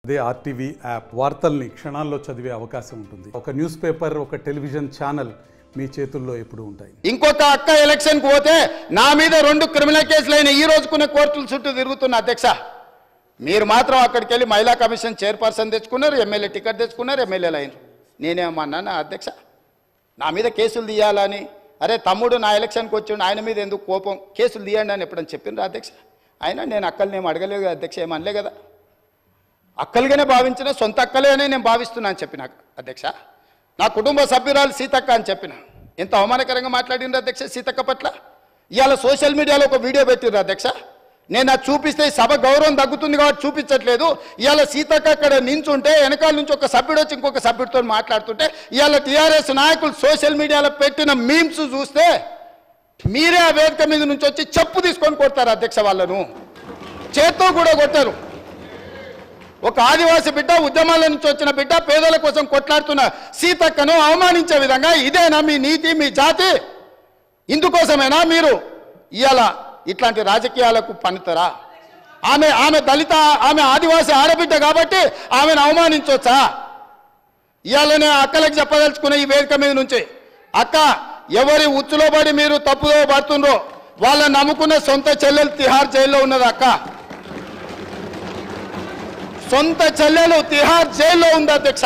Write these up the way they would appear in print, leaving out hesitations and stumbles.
అదే RTV app వార్తల్ని క్షణాల్లో చదివే అవకాశం ఉంటుంది. ఒక న్యూస్ పేపర్, ఒక టెలివిజన్ ఛానల్ మీ చేతుల్లో ఎప్పుడు ఉంటాయి. ఇంకొక అక్క ఎలక్షన్ కు పోతే నా మీద 2 క్రిమినల్ కేసులైన ఈ రోజుకున్న కోర్టుల చుట్టూ తిరుగుతున్న అధ్యక్ష, మీరు మాత్రం అక్కడికి వెళ్ళి మహిళా కమిషన్ చైర్పర్సన్ తెచ్చుకున్నారు, ఎమ్మెల్యే టికెట్ తెచ్చుకున్నారు, ఎమ్మెల్యేలు అయినారు. నేనేమన్నా అధ్యక్ష నా మీద కేసులు తీయాలని? అరే తమ్ముడు నా ఎలక్షన్కి వచ్చిండు, ఆయన మీద ఎందుకు కోపం, కేసులు తీయండి అని ఎప్పుడని చెప్పిండ్రు అధ్యక్ష? అయినా నేను అక్కల్ని ఏం అడగలేదు కదా అధ్యక్ష, ఏమనలే కదా. అక్కలుగానే భావించిన, సొంత అక్కలేనే నేను భావిస్తున్నా అని చెప్పిన అధ్యక్ష. నా కుటుంబ సభ్యురాలు సీతక్క అని చెప్పిన. ఎంత అవమానకరంగా మాట్లాడిండ్రు అధ్యక్ష సీతక్క పట్ల. ఇవాళ సోషల్ మీడియాలో ఒక వీడియో పెట్టిర్రు అధ్యక్ష. నేను అది చూపిస్తే సభ గౌరవం తగ్గుతుంది కాబట్టి చూపించట్లేదు. ఇవాళ సీతక్క అక్కడ నించుంటే వెనకాల నుంచి ఒక సభ్యుడు వచ్చి ఇంకొక సభ్యుడితో మాట్లాడుతుంటే ఇవాళ టీఆర్ఎస్ నాయకులు సోషల్ మీడియాలో పెట్టిన మీమ్స్ చూస్తే మీరే ఆ వేదిక మీద నుంచి వచ్చి చెప్పు తీసుకొని కొడతారు అధ్యక్ష. వాళ్ళను చేత్తో కూడా కొట్టారు. ఒక ఆదివాసి బిడ్డ, ఉద్యమాల నుంచి వచ్చిన బిడ్డ, పేదల కోసం కొట్లాడుతున్న సీతక్కను అవమానించే విధంగా ఇదేనా మీ నీతి, మీ జాతి? ఇందుకోసమేనా మీరు ఇవాళ ఇట్లాంటి రాజకీయాలకు పనితరా? ఆమె దళిత, ఆమె ఆదివాసి ఆడబిడ్డ కాబట్టి ఆమెను అవమానించవచ్చా? ఇవాళనే అక్కలకు చెప్పదలుచుకున్న ఈ వేదిక మీద నుంచి, అక్క ఎవరి ఉచ్చులో పడి మీరు తప్పుదో పడుతుండ్రో వాళ్ళని నమ్ముకున్న సొంత చెల్లెలు తిహార్ జైల్లో ఉన్నది అక్క. సొంత చెల్లెలు తిహార్ జైల్లో ఉంది అధ్యక్ష.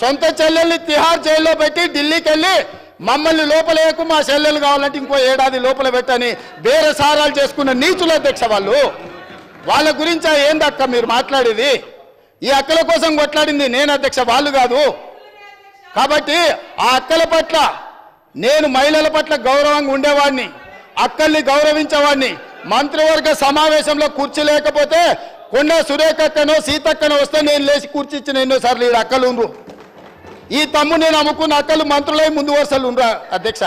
సొంత చెల్లెల్ని తిహార్ జైల్లో పెట్టి ఢిల్లీకి వెళ్ళి మమ్మల్ని లోపలేకు, మా చెల్లెలు కావాలంటే ఇంకో ఏడాది లోపల పెట్టని బేరసారాలు చేసుకున్న నీచులు అధ్యక్ష వాళ్ళు. వాళ్ళ గురించి ఏందక్క మీరు మాట్లాడేది? ఈ అక్కల కోసం కొట్లాడింది నేను అధ్యక్ష, వాళ్ళు కాదు. కాబట్టి ఆ అక్కల పట్ల నేను మహిళల పట్ల గౌరవంగా ఉండేవాడిని, అక్కల్ని గౌరవించేవాడిని. మంత్రివర్గ సమావేశంలో కుర్చీ లేకపోతే కొండ సురేఖక్కనో సీతక్కనో వస్తే నేను లేచి కూర్చిచ్చిన ఎన్నోసార్లు ఈ అక్కలు ఉండ్రు. ఈ తమ్ముని నమ్ముకున్న అక్కలు మంత్రులై ముందు వరుసలు ఉండరా అధ్యక్ష?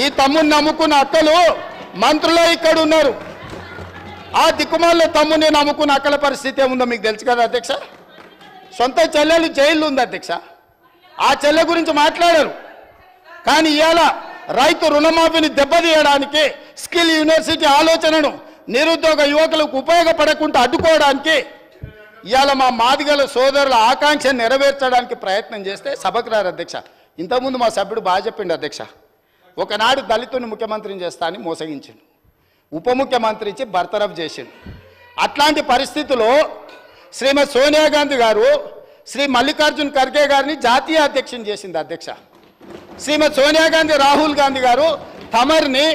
ఈ తమ్ముని నమ్ముకున్న అక్కలు మంత్రులై ఇక్కడ ఉన్నారు. ఆ దిక్కుమాల తమ్ముని నమ్ముకున్న అక్కల పరిస్థితి ఏముందో మీకు తెలుసు కదా అధ్యక్ష. సొంత చెల్లెలు జైల్లో ఉంది అధ్యక్ష. ఆ చెల్లె గురించి మాట్లాడారు. కానీ ఇవాళ రైతు రుణమాఫీని దెబ్బతీయడానికి, స్కిల్ యూనివర్సిటీ ఆలోచనను నిరుద్యోగ యువకులకు ఉపయోగపడకుండా అడ్డుకోవడానికి ఇవాళ మా మాదిగల సోదరుల ఆకాంక్ష నెరవేర్చడానికి ప్రయత్నం చేస్తే సభకు రారు అధ్యక్ష. ఇంతకుముందు మా సభ్యుడు బాగా చెప్పిండు అధ్యక్ష. ఒకనాడు దళితుని ముఖ్యమంత్రిని చేస్తా అని మోసగించిండు, ఉప ముఖ్యమంత్రి ఇచ్చి బర్తరఫ్ చేసిండు. అట్లాంటి పరిస్థితుల్లో శ్రీమతి సోనియా గాంధీ గారు శ్రీ మల్లికార్జున్ ఖర్గే గారిని జాతీయ అధ్యక్షుని చేసింది అధ్యక్ష. శ్రీమతి సోనియా గాంధీ రాహుల్ గాంధీ గారు తమర్ని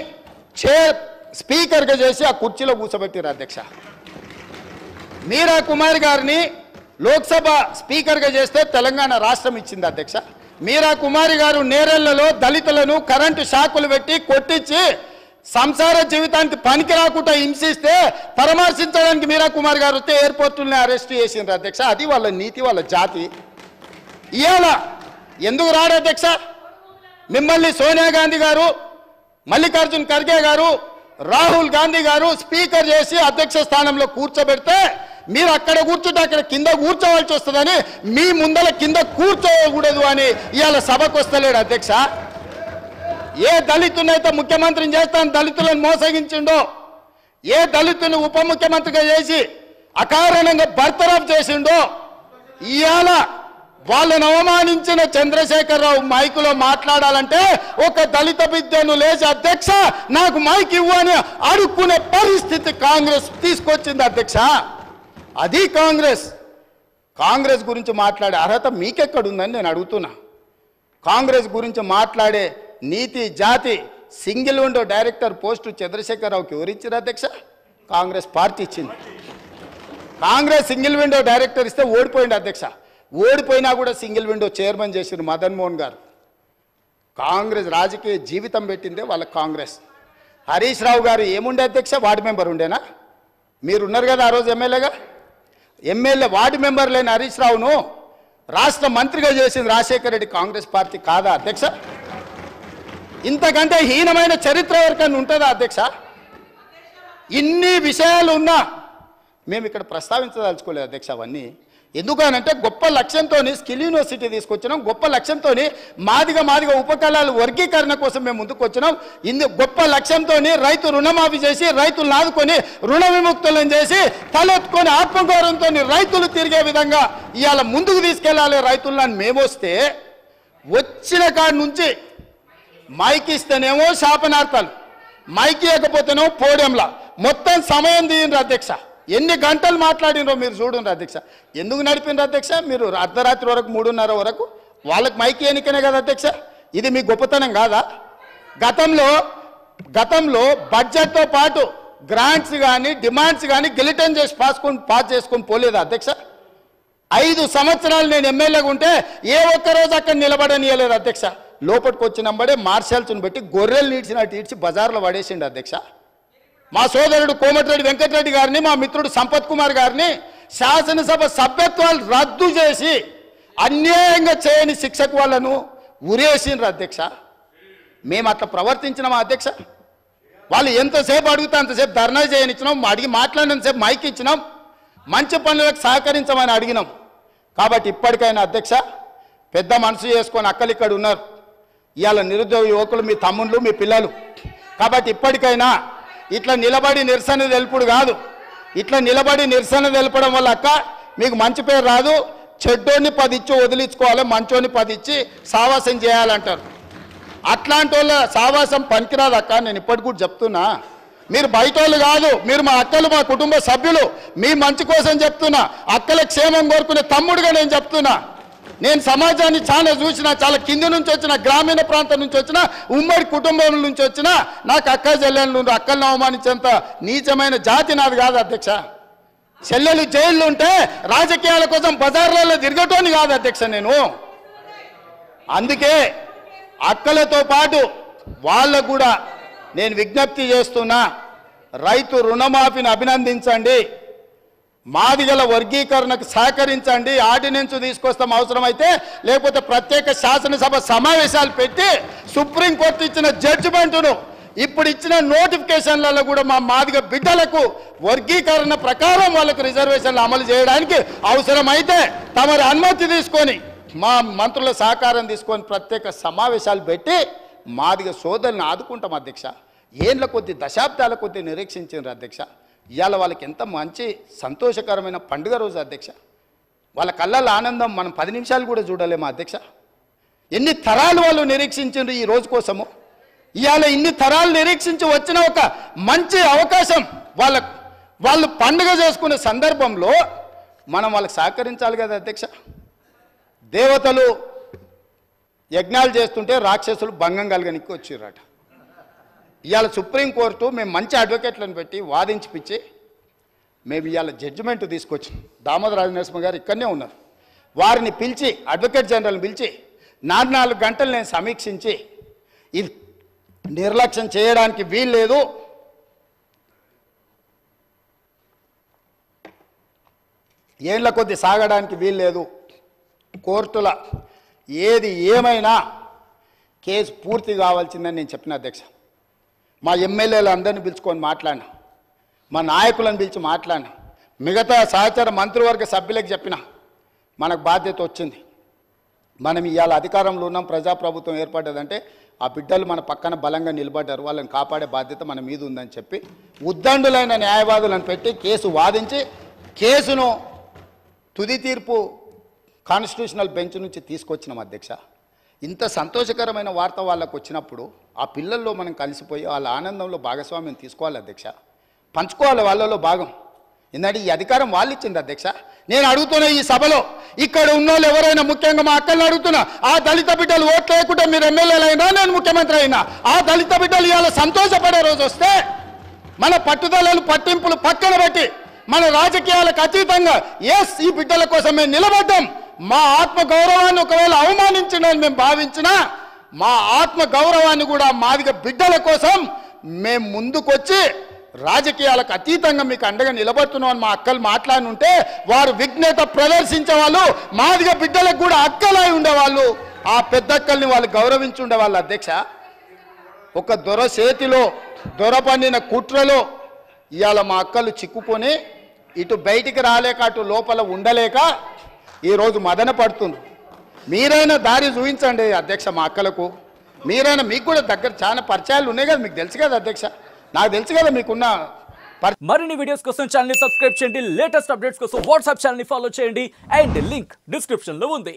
స్పీకర్గా చేసి ఆ కుర్చీలో కూర్చోబెట్టారు అధ్యక్ష. మీరా కుమార్ గారిని లోక్సభ స్పీకర్గా చేస్తే తెలంగాణ రాష్ట్రం ఇచ్చింది అధ్యక్ష. మీరా కుమారి గారు నేరెళ్లలో దళితులను కరెంటు షాకులు పెట్టి కొట్టించి సంసార జీవితానికి పనికి రాకుండా హింసిస్తే పరామర్శించడానికి మీరా కుమార్ గారు వస్తే ఎయిర్పోర్టుల్ని అరెస్ట్ చేసిండ్రు అధ్యక్ష. అది వాళ్ళ నీతి, వాళ్ళ జాతి. ఇవాళ ఎందుకు రాడు అధ్యక్ష? మిమ్మల్ని సోనియా గాంధీ గారు, మల్లికార్జున్ ఖర్గే గారు, రాహుల్ గాంధీ గారు స్పీకర్ చేసి అధ్యక్ష స్థానంలో కూర్చోబెడితే మీరు అక్కడ కూర్చుంటే అక్కడ కింద కూర్చోవలసి వస్తుందని, మీ ముందల కింద కూర్చోకూడదు అని ఇవాళ సభకు వస్తలేడు అధ్యక్ష. ఏ దళితునైతే ముఖ్యమంత్రిని చేస్తాను దళితులను మోసగించిండో, ఏ దళితుని ఉప ముఖ్యమంత్రిగా చేసి అకారణంగా బర్తరఫ్ చేసిండో, ఇవాళ వాళ్ళను అవమానించిన చంద్రశేఖరరావు మైకులో మాట్లాడాలంటే ఒక దళిత బిడ్డను లేచి అధ్యక్ష నాకు మైక్ ఇవ్వు అని అడుక్కునే పరిస్థితి కాంగ్రెస్ తీసుకొచ్చింది అధ్యక్ష. అది కాంగ్రెస్ గురించి మాట్లాడే అర్హత మీకెక్కడుందని నేను అడుగుతున్నా. కాంగ్రెస్ గురించి మాట్లాడే నీతి, జాతి, సింగిల్ విండో డైరెక్టర్ పోస్టు చంద్రశేఖరరావుకి ఎవరిచ్చారు అధ్యక్ష? కాంగ్రెస్ పార్టీ ఇచ్చింది. కాంగ్రెస్ సింగిల్ విండో డైరెక్టర్ ఇస్తే ఓడిపోయింది అధ్యక్ష. ఓడిపోయినా కూడా సింగిల్ విండో చైర్మన్ చేసిన మదన్ మోహన్ గారు. కాంగ్రెస్ రాజకీయ జీవితం పెట్టిందే వాళ్ళ కాంగ్రెస్. హరీష్ రావు గారు ఏముండే అధ్యక్ష? వార్డు మెంబర్ ఉండేనా? మీరున్నారు కదా ఆ రోజు ఎమ్మెల్యేగా. ఎమ్మెల్యే వార్డు మెంబర్ లేని హరీష్ రావును రాష్ట్ర మంత్రిగా చేసింది రాజశేఖర రెడ్డి కాంగ్రెస్ పార్టీ కాదా అధ్యక్ష? ఇంతకంటే హీనమైన చరిత్ర ఎవరికైనా ఉంటుందా అధ్యక్ష? ఇన్ని విషయాలు ఉన్నా మేము ఇక్కడ ప్రస్తావించదలుచుకోలేదు అధ్యక్ష. అవన్నీ ఎందుకనంటే గొప్ప లక్ష్యంతో స్కిల్ యూనివర్సిటీ తీసుకొచ్చినాం, గొప్ప లక్ష్యంతో మాదిగ ఉపకళాల వర్గీకరణ కోసం మేము ముందుకు వచ్చినాం. గొప్ప లక్ష్యంతో రైతు రుణమాఫీ చేసి రైతులను ఆదుకొని రుణ విముక్తులను చేసి తలెత్తుకొని ఆత్మగౌరవంతో రైతులు తిరిగే విధంగా ఇవాళ ముందుకు తీసుకెళ్ళాలి రైతులను మేము వస్తే వచ్చిన కాడి నుంచి మైక్ ఇస్తేనేమో శాపనార్థాలు, మైక్ ఇవ్వకపోతేనేమో పోడియంలా మొత్తం సమయం తీయండి అధ్యక్ష. ఎన్ని గంటలు మాట్లాడినరో మీరు చూడండి అధ్యక్ష. ఎందుకు నడిపినరు అధ్యక్ష? మీరు అర్ధరాత్రి వరకు 3:30 వరకు వాళ్ళకి మైక్ ఎన్నికనే కదా అధ్యక్ష. ఇది మీ గొప్పతనం కాదా? గతంలో బడ్జెట్తో పాటు గ్రాంట్స్ కానీ డిమాండ్స్ కానీ గిలిటన్ చేసి పాస్ చేసుకొని పోలేదా అధ్యక్ష? 5 సంవత్సరాలు నేను ఎమ్మెల్యేగా ఉంటే ఏ ఒక్కరోజు అక్కడ నిలబడనియలేదు అధ్యక్ష. లోపలికి వచ్చినంబడే మార్షల్స్ని పెట్టి గొర్రెలు నీడ్చినట్టు ఈడ్చి బజార్లో పడేసిండు అధ్యక్ష. మా సోదరుడు కోమటిరెడ్డి వెంకటరెడ్డి గారిని, మా మిత్రుడు సంపత్ కుమార్ గారిని శాసనసభ సభ్యత్వాలు రద్దు చేసి అన్యాయంగా చేయని శిక్షకు వాళ్ళను ఉరేసిండ్రు అధ్యక్ష. మేము అట్లా ప్రవర్తించినామా అధ్యక్ష? వాళ్ళు ఎంతసేపు అడిగితే అంతసేపు ధర్నా చేయనిచ్చినాం, అడిగి మాట్లాడినంతసేపు మైక్ ఇచ్చినాం, మంచి పనులకు సహకరించమని అడిగినాం. కాబట్టి ఇప్పటికైనా అధ్యక్ష పెద్ద మనసు చేసుకొని అక్కలు ఇక్కడ ఉన్నారు, ఇవాళ నిరుద్యోగ యువకులు మీ తమ్ముళ్ళు మీ పిల్లలు. కాబట్టి ఇప్పటికైనా ఇట్లా నిలబడి నిరసన తెలుపుడు కాదు, ఇట్లా నిలబడి నిరసన తెలపడం వల్ల అక్క మీకు మంచి పేరు రాదు. చెడ్డోని 10 ఇచ్చి వదిలించుకోవాలి, మంచోని 10 ఇచ్చి సావాసం చేయాలంటారు. అట్లాంటి వాళ్ళ సావాసం పనికిరాదు అక్క. నేను ఇప్పటికి కూడా చెప్తున్నా, మీరు బయట వాళ్ళు కాదు, మీరు మా అక్కలు, మా కుటుంబ సభ్యులు, మీ మంచి కోసం చెప్తున్నా. అక్కల క్షేమం కోరుకునే తమ్ముడుగా నేను చెప్తున్నా. నేను సమాజాన్ని చాలా చూసిన, చాలా కింది నుంచి వచ్చిన, గ్రామీణ ప్రాంతం నుంచి వచ్చిన, ఉమ్మడి కుటుంబం నుంచి వచ్చిన, నాకు అక్క చెల్లెళ్ళు అక్కలను అవమానించేంత నీచమైన జాతి నాది కాదు అధ్యక్ష. చెల్లెలు జైళ్ళు ఉంటే రాజకీయాల కోసం బజార్లలో తిరగటోని కాదు అధ్యక్ష నేను. అందుకే అక్కలతో పాటు వాళ్ళకు కూడా నేను విజ్ఞప్తి చేస్తున్నా, రైతు రుణమాఫీని అభినందించండి, మాదిగల వర్గీకరణకు సహకరించండి, ఆర్డినెన్స్ తీసుకొస్తాం అవసరమైతే, లేకపోతే ప్రత్యేక శాసనసభ సమావేశాలు పెట్టి సుప్రీంకోర్టు ఇచ్చిన జడ్జిమెంటును ఇప్పుడు ఇచ్చిన నోటిఫికేషన్లలో కూడా మా మాదిగ బిడ్డలకు వర్గీకరణ ప్రకారం వాళ్ళకు రిజర్వేషన్లు అమలు చేయడానికి అవసరమైతే తమరి అనుమతి తీసుకొని మా మంత్రుల సహకారం తీసుకొని ప్రత్యేక సమావేశాలు పెట్టి మాదిగ సోదరులను ఆదుకుంటాం అధ్యక్ష. ఏళ్ళ కొద్ది దశాబ్దాల కొద్ది నిరీక్షించారు అధ్యక్ష. ఇవాళ వాళ్ళకి ఎంత మంచి సంతోషకరమైన పండుగ రోజు అధ్యక్ష. వాళ్ళ కళ్ళల్లో ఆనందం మనం 10 నిమిషాలు కూడా చూడలేమా అధ్యక్ష? ఎన్ని తరాలు వాళ్ళు నిరీక్షించారు ఈ రోజు కోసము. ఇవాళ ఇన్ని తరాలు నిరీక్షించి వచ్చిన ఒక మంచి అవకాశం వాళ్ళు పండుగ చేసుకునే సందర్భంలో మనం వాళ్ళకి సహకరించాలి కదా అధ్యక్ష. దేవతలు యజ్ఞాలు చేస్తుంటే రాక్షసులు భంగం కలగనికి వచ్చిర్రట. ఇవాళ సుప్రీంకోర్టు మేము మంచి అడ్వకేట్లను పెట్టి వాదించిపిచ్చి మేము ఇవాళ జడ్జిమెంట్ తీసుకొచ్చాం. దామోదర రాజనరసింహ గారు ఇక్కడనే ఉన్నారు. వారిని పిలిచి, అడ్వకేట్ జనరల్ని పిలిచి 4 గంటలు నేను సమీక్షించి ఇది నిర్లక్ష్యం చేయడానికి వీల్లేదు, ఏళ్ల కొద్ది సాగడానికి వీల్లేదు, కోర్టుల ఏది ఏమైనా కేసు పూర్తి కావాల్సిందని నేను చెప్పిన అధ్యక్ష. మా ఎమ్మెల్యేలు అందరిని పిలుచుకొని మాట్లాడినా, మా నాయకులను పిలిచి మాట్లాడినా, మిగతా సహచర మంత్రివర్గ సభ్యులకు చెప్పిన మనకు బాధ్యత వచ్చింది. మనం ఇవాళ అధికారంలో ఉన్నాం, ప్రజాప్రభుత్వం ఏర్పడ్డదంటే ఆ బిడ్డలు మన పక్కన బలంగా నిలబడ్డారు, వాళ్ళని కాపాడే బాధ్యత మన మీద ఉందని చెప్పి ఉద్దండులైన న్యాయవాదులను పెట్టి కేసు వాదించి కేసును తుది తీర్పు కాన్స్టిట్యూషనల్ బెంచ్ నుంచి తీసుకొచ్చినాం అధ్యక్ష. ఇంత సంతోషకరమైన వార్త వాళ్ళకు వచ్చినప్పుడు ఆ పిల్లల్లో మనం కలిసిపోయి వాళ్ళ ఆనందంలో భాగస్వామ్యం తీసుకోవాలి అధ్యక్ష, పంచుకోవాలి వాళ్ళలో భాగం. ఎందుకంటే ఈ అధికారం వాళ్ళు ఇచ్చింది అధ్యక్ష. నేను అడుగుతున్నా ఈ సభలో ఇక్కడ ఉన్న వాళ్ళు ఎవరైనా, ముఖ్యంగా మా అక్కల్ని అడుగుతున్నా, ఆ దళిత బిడ్డలు ఓట్లు లేకుండా మీరు ఎమ్మెల్యేలు అయినా, నేను ముఖ్యమంత్రి అయినా, ఆ దళిత బిడ్డలు ఇవాళ సంతోషపడే రోజు వస్తే మన పట్టుదలలు పట్టింపులు పక్కన పెట్టి మన రాజకీయాలకు అతీతంగా ఈ బిడ్డల కోసం మేము నిలబడ్డాం. మా ఆత్మ గౌరవాన్ని ఒకవేళ అవమానించినని మేము భావించినా మా ఆత్మ గౌరవాన్ని కూడా మాదిగ బిడ్డల కోసం మేము ముందుకొచ్చి రాజకీయాలకు అతీతంగా మీకు అండగా నిలబడుతున్నామని మా అక్కలు మాట్లాడుంటే వారు విఘ్నత ప్రదర్శించే వాళ్ళు, మాదిగ బిడ్డలకు కూడా అక్కలై ఉండేవాళ్ళు, ఆ పెద్దక్కల్ని వాళ్ళు గౌరవించి ఉండేవాళ్ళు అధ్యక్ష. ఒక దొర చేతిలో దొర పండిన కుట్రలో ఇవాళ మా అక్కలు చిక్కుకొని ఇటు బయటికి రాలేక అటు లోపల ఉండలేక ఈరోజు మదన పడుతుంది. మీరైనా దారి చూపించండి అధ్యక్ష మా అక్కలకు. మీరైనా మీకు కూడా దగ్గర చాలా పరిచయాలు ఉన్నాయి కదా, మీకు తెలుసు కదా అధ్యక్ష, నాకు తెలుసు కదా మీకున్న. మరిన్ని వీడియోస్ కోసం ఛానల్ ని సబ్స్క్రైబ్ చేయండి, లేటెస్ట్ అప్డేట్స్ కోసం వాట్సాప్ ఛానల్ ని ఫాలో చేయండి అండ్ లింక్ డిస్క్రిప్షన్ లో ఉంది.